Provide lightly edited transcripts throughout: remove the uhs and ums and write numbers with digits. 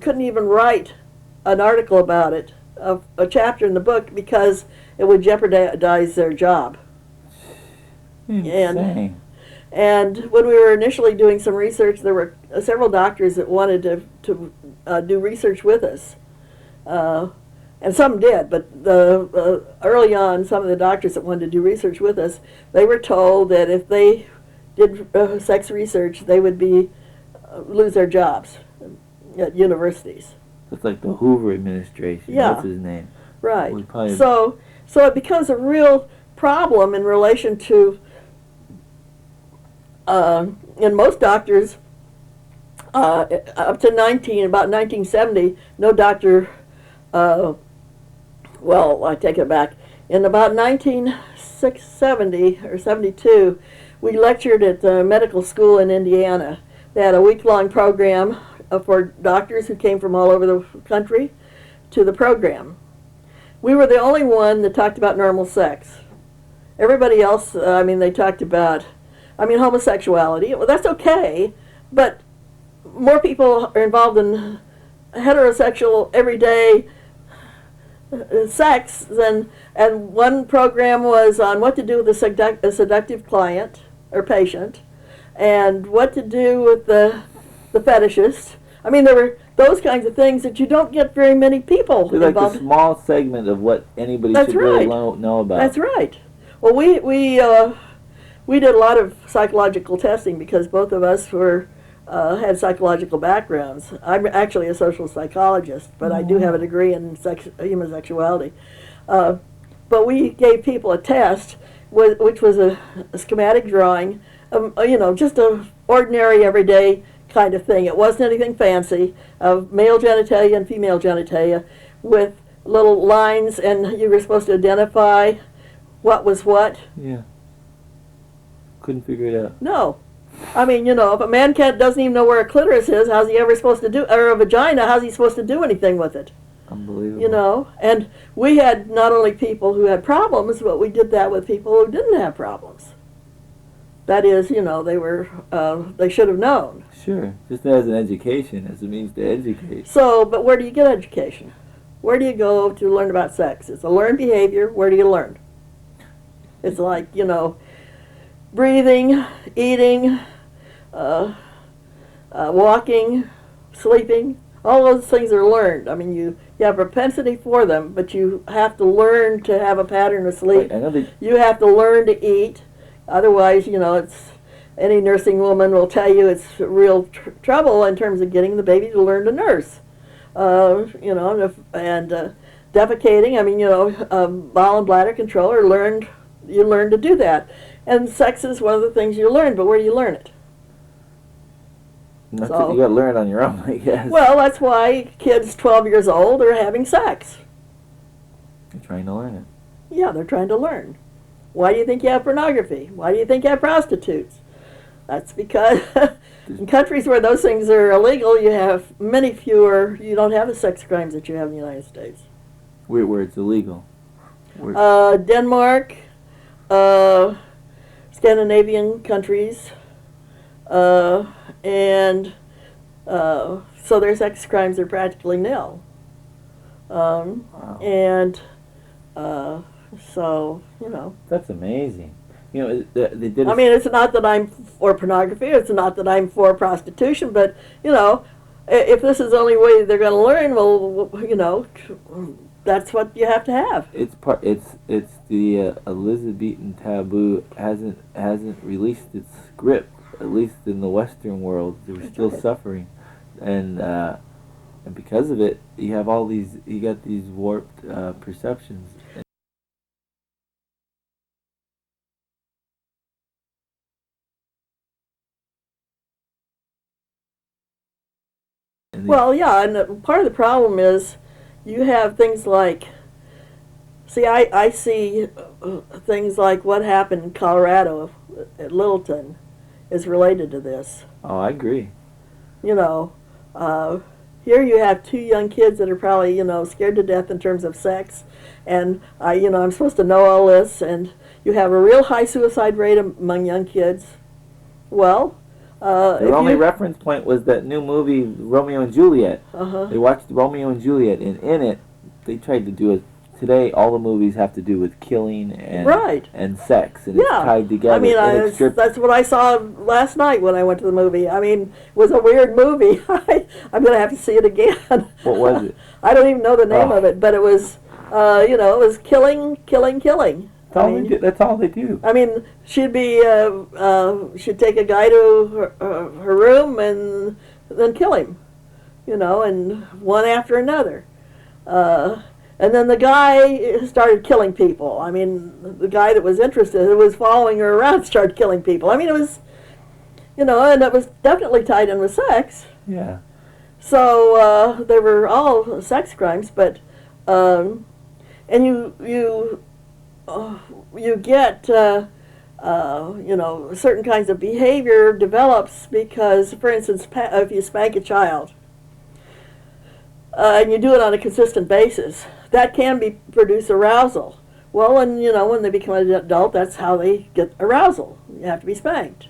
couldn't even write an article about it, a chapter in the book, because it would jeopardize their job. Insane. And when we were initially doing some research, there were several doctors that wanted to do research with us. And some did, but early on, some of the doctors that wanted to do research with us, they were told that if they did sex research, they would lose their jobs at universities. It's like the Hoover administration. Yeah. What's his name? Right. So it becomes a real problem in relation to, in most doctors, up to about 1970, no doctor, well, I take it back. In about 1970 or 72, we lectured at the medical school in Indiana. They had a week-long program for doctors who came from all over the country to the program. We were the only one that talked about normal sex. Everybody else, they talked about, homosexuality. Well, that's okay, but more people are involved in heterosexual, everyday sex and one program was on what to do with a seductive client or patient, and what to do with the fetishist. There were those kinds of things that you don't get very many people They're involved. like a small segment of what anybody should really know about. That's right. Well, we did a lot of psychological testing because both of us had psychological backgrounds. I'm actually a social psychologist, but I do have a degree in human sexuality. But we gave people a test, which was a schematic drawing, just a ordinary, everyday kind of thing. It wasn't anything fancy, of male genitalia and female genitalia with little lines, and you were supposed to identify what was what. Yeah. Couldn't figure it out. No. If a man doesn't even know where a clitoris is, how's he ever supposed to do, or a vagina, how's he supposed to do anything with it? Unbelievable. And we had not only people who had problems, but we did that with people who didn't have problems. That is, they should have known. Sure. Just as an education, as a means to educate. So, but where do you get education? Where do you go to learn about sex? It's a learned behavior. Where do you learn? It's like, breathing, eating, walking, sleeping. All those things are learned. You have a propensity for them, but you have to learn to have a pattern of sleep. You have to learn to eat. Otherwise, it's any nursing woman will tell you it's real trouble in terms of getting the baby to learn to nurse. And defecating. Bowel and bladder control you learn to do that. And sex is one of the things you learn, but where do you learn it? You got to learn it on your own, I guess. Well, that's why kids 12 years old are having sex. They're trying to learn it. Yeah, they're trying to learn. Why do you think you have pornography? Why do you think you have prostitutes? That's because in countries where those things are illegal, you have many fewer, you don't have the sex crimes that you have in the United States. Where it's illegal? Denmark, Scandinavian countries, and so their sex crimes are practically nil. Wow. And so, That's amazing. They did. It's not that I'm for pornography. It's not that I'm for prostitution. But if this is the only way they're going to learn, well, that's what you have to have. It's the Elizabethan taboo hasn't released its grip, at least in the Western world. They're still suffering, and because of it, you got these warped perceptions. Well, yeah, and part of the problem is you have things like, I see things like what happened in Colorado at Littleton is related to this. Oh, I agree. Here you have two young kids that are probably, scared to death in terms of sex, and I'm supposed to know all this, and you have a real high suicide rate among young kids. Well, Their only reference point was that new movie, Romeo and Juliet. They watched Romeo and Juliet, and in it, they tried to do it. Today, all the movies have to do with killing and sex, and it's tied together. I mean, that's what I saw last night when I went to the movie. I mean, it was a weird movie. I'm going to have to see it again. What was it? I don't even know the name of it, but it was, it was killing. That's all they do. I mean, she'd take a guy to her room and then kill him, and one after another. And then the guy started killing people. I mean, the guy that was interested, who was following her around, started killing people. I mean, it was, and it was definitely tied in with sex. Yeah. So they were all sex crimes, but and you get certain kinds of behavior develops because, for instance, if you spank a child and you do it on a consistent basis, that can produce arousal. Well, when they become an adult, that's how they get arousal. You have to be spanked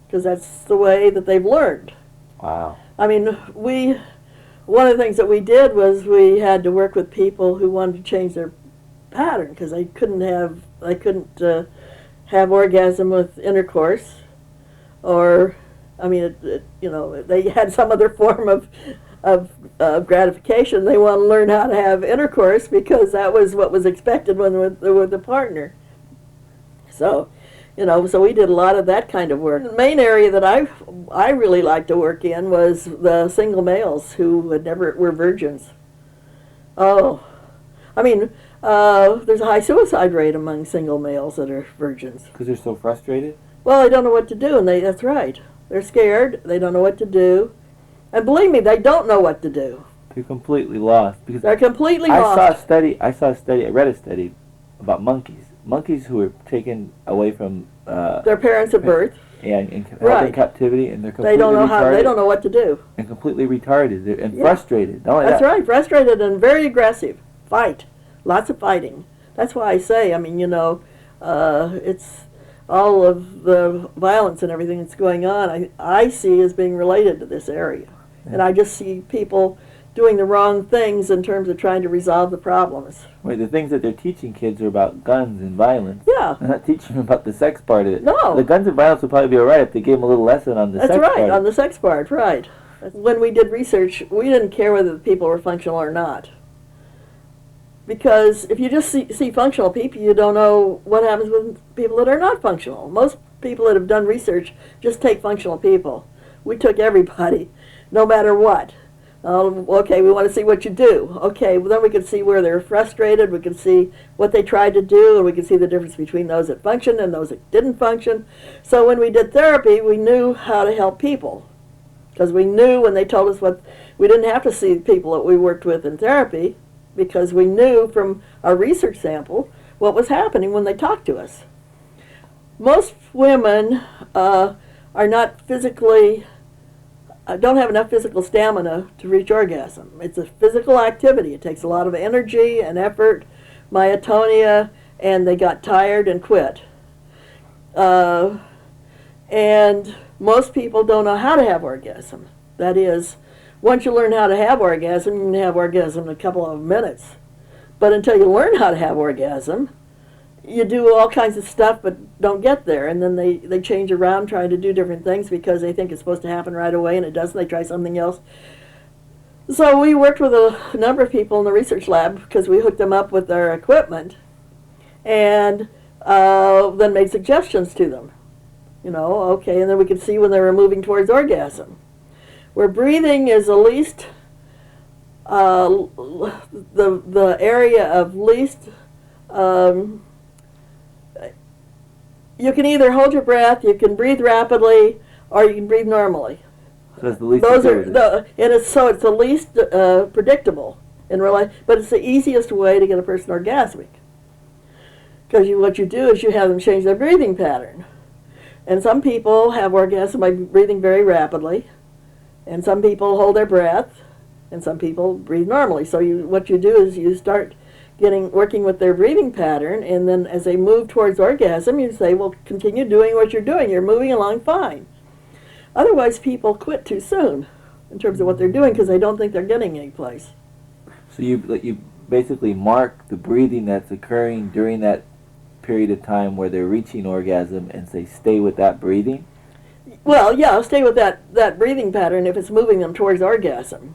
because that's the way that they've learned. Wow. I mean, one of the things that we did was we had to work with people who wanted to change their pattern because they couldn't have orgasm with intercourse, or they had some other form of gratification. They want to learn how to have intercourse because that was what was expected when with a partner. So, so we did a lot of that kind of work. The main area that I really liked to work in was the single males who were virgins. Oh, I mean, there's a high suicide rate among single males that are virgins. Because they're so frustrated? Well, they don't know what to do, and that's right. They're scared. They don't know what to do. And believe me, they don't know what to do. They're completely lost. Because they're completely lost. I read a study about monkeys. Monkeys who were taken away from their parents at birth. And held in captivity, and they're completely retarded. They don't know what to do. And completely retarded and frustrated. That's right, frustrated and very aggressive. Fight. Lots of fighting. That's why I say, it's all of the violence and everything that's going on, I see as being related to this area. Yeah. And I just see people doing the wrong things in terms of trying to resolve the problems. Wait, the things that they're teaching kids are about guns and violence. Yeah. They're not teaching them about the sex part of it. No. The guns and violence would probably be all right if they gave them a little lesson on the sex part. That's right, on the sex part, right. When we did research, we didn't care whether the people were functional or not. Because if you just see functional people, you don't know what happens with people that are not functional. Most people that have done research just take functional people. We took everybody, no matter what. Okay, we want to see what you do. Okay, well, then we could see where they're frustrated. We could see what they tried to do, and we could see the difference between those that functioned and those that didn't function. So when we did therapy, we knew how to help people. Because we knew when they told us we didn't have to see people that we worked with in therapy, because we knew from our research sample what was happening when they talked to us. Most women are not physically, don't have enough physical stamina to reach orgasm. It's a physical activity. It takes a lot of energy and effort, myotonia, and they got tired and quit. And most people don't know how to have orgasm. That is, once you learn how to have orgasm, you can have orgasm in a couple of minutes. But until you learn how to have orgasm, you do all kinds of stuff but don't get there. And then they change around trying to do different things because they think it's supposed to happen right away, and it doesn't. They try something else. So we worked with a number of people in the research lab because we hooked them up with their equipment and then made suggestions to them. Okay, and then we could see when they were moving towards orgasm. Where breathing is the least, the area of least, you can either hold your breath, you can breathe rapidly, or you can breathe normally. So it's the least it's the least predictable in real life, but it's the easiest way to get a person orgasmic. Because what you do is you have them change their breathing pattern. And some people have orgasm by breathing very rapidly. And some people hold their breath, and some people breathe normally. So what you do is you start working with their breathing pattern, and then as they move towards orgasm, you say, well, continue doing what you're doing. You're moving along fine. Otherwise, people quit too soon in terms of what they're doing because they don't think they're getting any place. So you basically mark the breathing that's occurring during that period of time where they're reaching orgasm and say, stay with that breathing? Well, yeah, stay with that breathing pattern if it's moving them towards orgasm.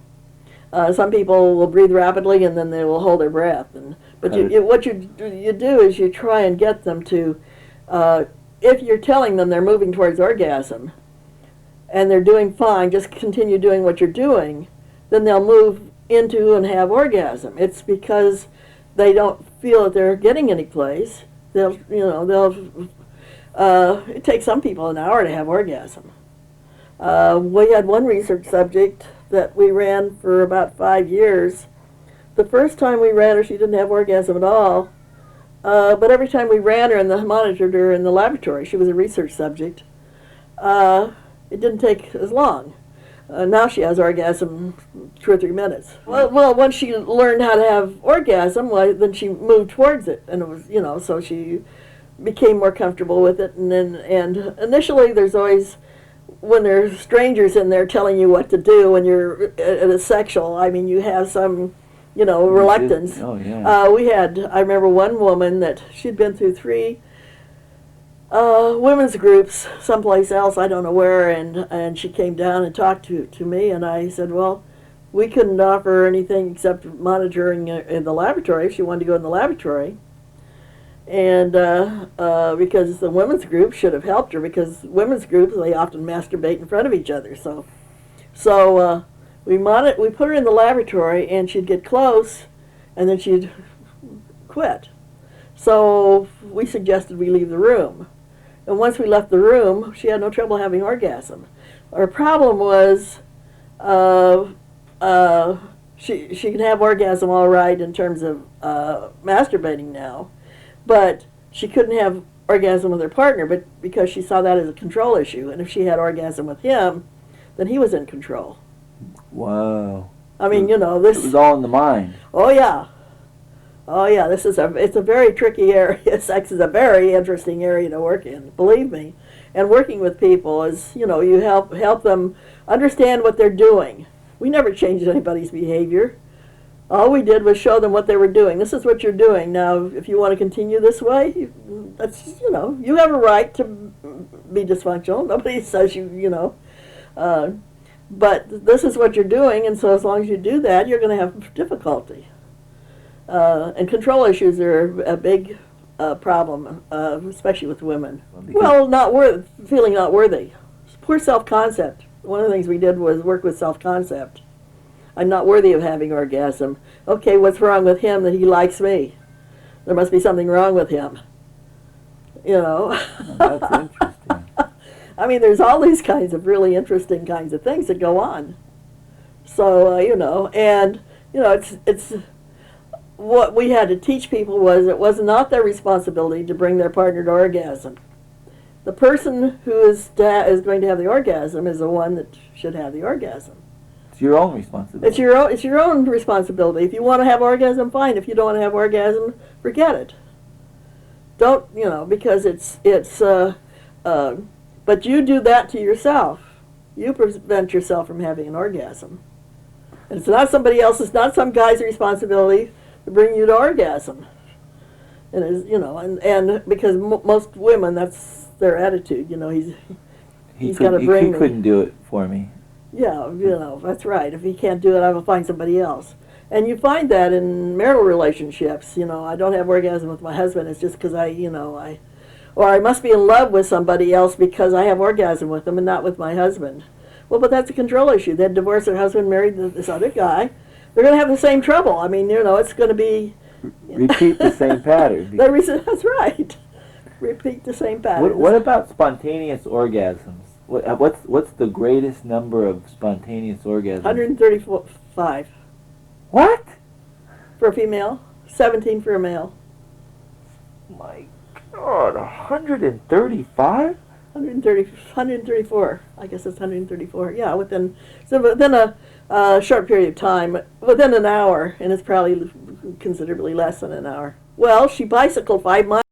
Some people will breathe rapidly and then they will hold their breath. But what you do is you try and get them to, if you're telling them they're moving towards orgasm and they're doing fine, just continue doing what you're doing, then they'll move into and have orgasm. It's because they don't feel that they're getting any place. It takes some people an hour to have orgasm. We had one research subject that we ran for about 5 years. The first time we ran her, she didn't have orgasm at all. But every time we ran her and monitored her in the laboratory, she was a research subject, it didn't take as long. Now she has orgasm 2 or 3 minutes. Well, once she learned how to have orgasm, then she moved towards it, and it was, so she became more comfortable with it. And initially, there's always, when there's strangers in there telling you what to do when you're at a sexual, I mean, you have some, reluctance. Oh yeah. I remember one woman that she'd been through 3 women's groups someplace else, I don't know where, and she came down and talked to me, and I said, well, we couldn't offer her anything except monitoring in the laboratory if she wanted to go in the laboratory. And because the women's group should have helped her, because women's groups, they often masturbate in front of each other. So we put her in the laboratory, and she'd get close, and then she'd quit. So we suggested we leave the room. And once we left the room, she had no trouble having orgasm. Our problem was she can have orgasm all right in terms of masturbating now, but she couldn't have orgasm with her partner, but because she saw that as a control issue. And if she had orgasm with him, then he was in control. Wow. I mean, this... It was all in the mind. Oh, yeah. Oh, yeah, it's a very tricky area. Sex is a very interesting area to work in, believe me. And working with people is, you help them understand what they're doing. We never changed anybody's behavior. All we did was show them what they were doing. This is what you're doing. Now, if you want to continue this way, you have a right to be dysfunctional. Nobody says but this is what you're doing, and so as long as you do that, you're going to have difficulty. And control issues are a big problem, especially with women. Well, feeling not worthy. Poor self-concept. One of the things we did was work with self-concept. I'm not worthy of having orgasm. Okay, what's wrong with him that he likes me? There must be something wrong with him. That's interesting. I mean, there's all these kinds of really interesting kinds of things that go on. So, it's what we had to teach people was it was not their responsibility to bring their partner to orgasm. The person who is going to have the orgasm is the one that should have the orgasm. It's your own responsibility. It's your own responsibility. If you want to have orgasm, fine. If you don't want to have orgasm, forget it. Don't, because but you do that to yourself. You prevent yourself from having an orgasm. And it's not somebody else's, not some guy's responsibility to bring you to orgasm. And and because most women, that's their attitude. He's got to bring me. He couldn't do it for me. Yeah, that's right. If he can't do it, I will find somebody else. And you find that in marital relationships. I don't have orgasm with my husband. It's just because or I must be in love with somebody else because I have orgasm with them and not with my husband. Well, but that's a control issue. They'd divorce their husband, married this other guy. They're going to have the same trouble. I mean, it's going to be... Repeat the same pattern. That's right. Repeat the same pattern. What about spontaneous orgasms? What's the greatest number of spontaneous orgasms? 135. What? For a female, 17 for a male. My God, 135? 134. I guess it's 134. Yeah, within a short period of time, within an hour, and it's probably considerably less than an hour. Well, she bicycled 5 miles.